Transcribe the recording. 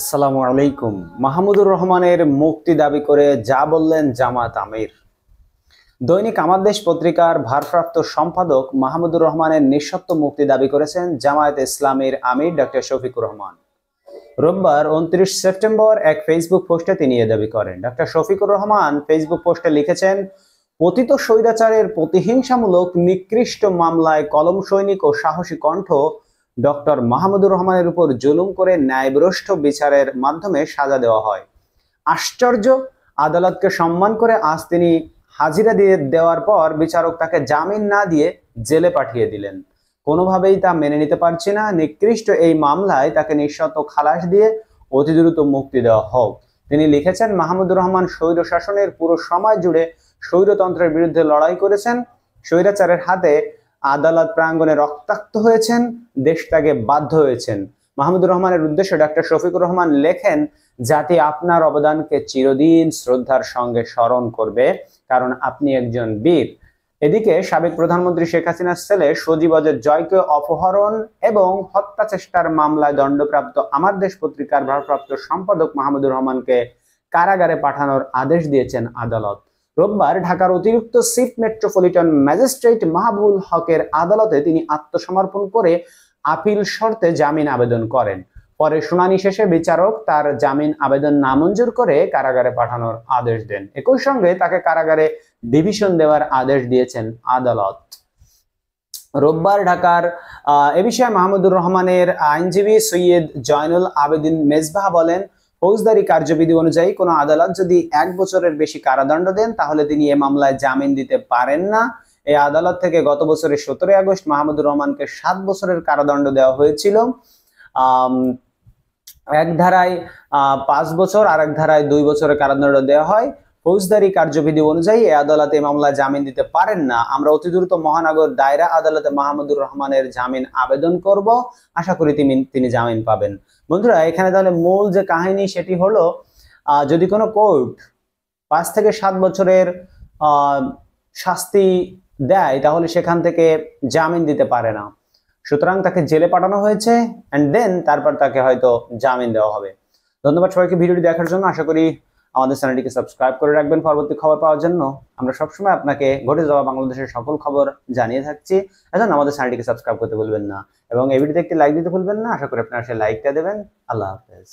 আসসালামু আলাইকুম। মাহমুদুর রহমানের মুক্তি দাবি করে যা বললেন জামাত আমির। দৈনিক আমার দেশ পত্রিকার ভারপ্রাপ্ত সম্পাদক মাহমুদুর রহমানের নিঃশর্ত মুক্তি দাবি করেছেন জামায়াতে ইসলামীর আমির ডক্টর শফিকুর রহমান। রোববার 29 সেপ্টেম্বর এক ফেসবুক পোস্টে তিনি এ দাবি করেন। ডক্টর শফিকুর রহমান ফেসবুক পোস্টে লিখেছেন, পতিত স্বৈরাচারের প্রতিহিংসামূলক নিকৃষ্ট মামলায় কলম সৈনিক ও সাহসী কণ্ঠ ডক্টর মাহমুদুর রহমানের উপর জুলুম করে ন্যায়ভ্রষ্ট বিচারের মাধ্যমে সাজা দেওয়া হয়। আশ্চর্য, আদালতকে সম্মান করে আজ তিনি হাজিরা দিয়ে দেওয়ার পর বিচারক তাকে জামিন না দিয়ে জেলে পাঠিয়ে দিলেন। কোনোভাবেই তা মেনে নিতে পারছি না। নিকৃষ্ট এই মামলায় তাকে নিঃশর্ত খালাস দিয়ে অতি দ্রুত মুক্তি দেওয়া হোক। তিনি লিখেছেন, মাহমুদুর রহমান স্বৈর শাসনের পুরো সময় জুড়ে স্বৈরতন্ত্রের বিরুদ্ধে লড়াই করেছেন, স্বৈরাচারের হাতে আদালত প্রাঙ্গণে রক্তাক্ত হয়েছেন, দেশ ত্যাগে বাধ্য হয়েছেন। মাহমুদুর রহমানের উদ্দেশ্যে ডক্টর শফিকুর রহমান লেখেন, জাতি আপনার অবদানকে চিরদিন শ্রদ্ধার সঙ্গে স্মরণ করবে, কারণ আপনি একজন বীর। এদিকে সাবেক প্রধানমন্ত্রী শেখ হাসিনার ছেলে সজীব অজয় জয়কে অপহরণ এবং হত্যা চেষ্টার মামলায় দণ্ডপ্রাপ্ত আমার দেশ পত্রিকার ভারপ্রাপ্ত সম্পাদক মাহমুদুর রহমানকে কারাগারে পাঠানোর আদেশ দিয়েছেন আদালত। রোববার ঢাকার অতিরিক্ত চিফ মেট্রোপলিটন ম্যাজিস্ট্রেট মাহবুবুল হকের আদালতে তিনি আত্মসমর্পণ করে আপিল শর্তে জামিন আবেদন করেন। পরে শুনানি শেষে বিচারক তার জামিন আবেদন নামঞ্জুর করে কারাগারে পাঠানোর আদেশ দেন। একই সঙ্গে তাকে কারাগারে ডিভিশন দেওয়ার আদেশ দিয়েছেন আদালত। রোববার ঢাকার এ বিষয়ে মাহমুদুর রহমানের আইনজীবী সৈয়দ জয়নুল আবেদিন মেজবাহ বলেন, ফৌজদারি কার্যবিধি অনুযায়ী কোনো আদালত যদি 1 বছরের বেশি কারাদণ্ড দেন তাহলে তিনি এ মামলায় জামিন দিতে পারেন না। এই আদালত থেকে গত বছরের 17 আগস্ট মাহমুদুর রহমানকে 7 বছরের কারাদণ্ড দেওয়া হয়েছিল। এক ধারায় 5 বছর আর এক ধারায় 2 বছরের কারাদণ্ড দেওয়া হয়। ফৌজদারি কার্যবিধি অনুযায়ী এই আদালতে এই মামলায় জামিন দিতে পারেন না। আমরা অতি দ্রুত মহানগর দায়রা আদালতে মাহমুদুর রহমানের জামিন আবেদন করব, আশা করি তিনি জামিন পাবেন। বন্ধুরা, এখানে তাহলে মূল যে কাহিনী সেটি হলো, যদি কোনো কোর্ট 5 থেকে 7 বছরের শাস্তি দেয় তাহলে সেখান থেকে জামিন দিতে পারে না। সুতরাং তাকে জেলে পাঠানো হয়েছে এন্ড দেন তারপর তাকে হয়তো জামিন দেওয়া হবে। ধন্যবাদ সবাইকে ভিডিওটি দেখার জন্য। আশা করি আমাদের চ্যানেলটিকে সাবস্ক্রাইব করে রাখবেন পরবর্তী খবর পাওয়ার জন্য। আমরা সবসময় আপনাকে ঘটে যাওয়া বাংলাদেশের সকল খবর জানিয়ে থাকছি। এজন্য আমাদের চ্যানেলটিকে সাবস্ক্রাইব করতে ভুলবেন না এবং এই ভিডিওতে একটি লাইক দিতে ভুলবেন না। আশা করি আপনারা সেই লাইকটা দেবেন। আল্লাহ হাফেজ।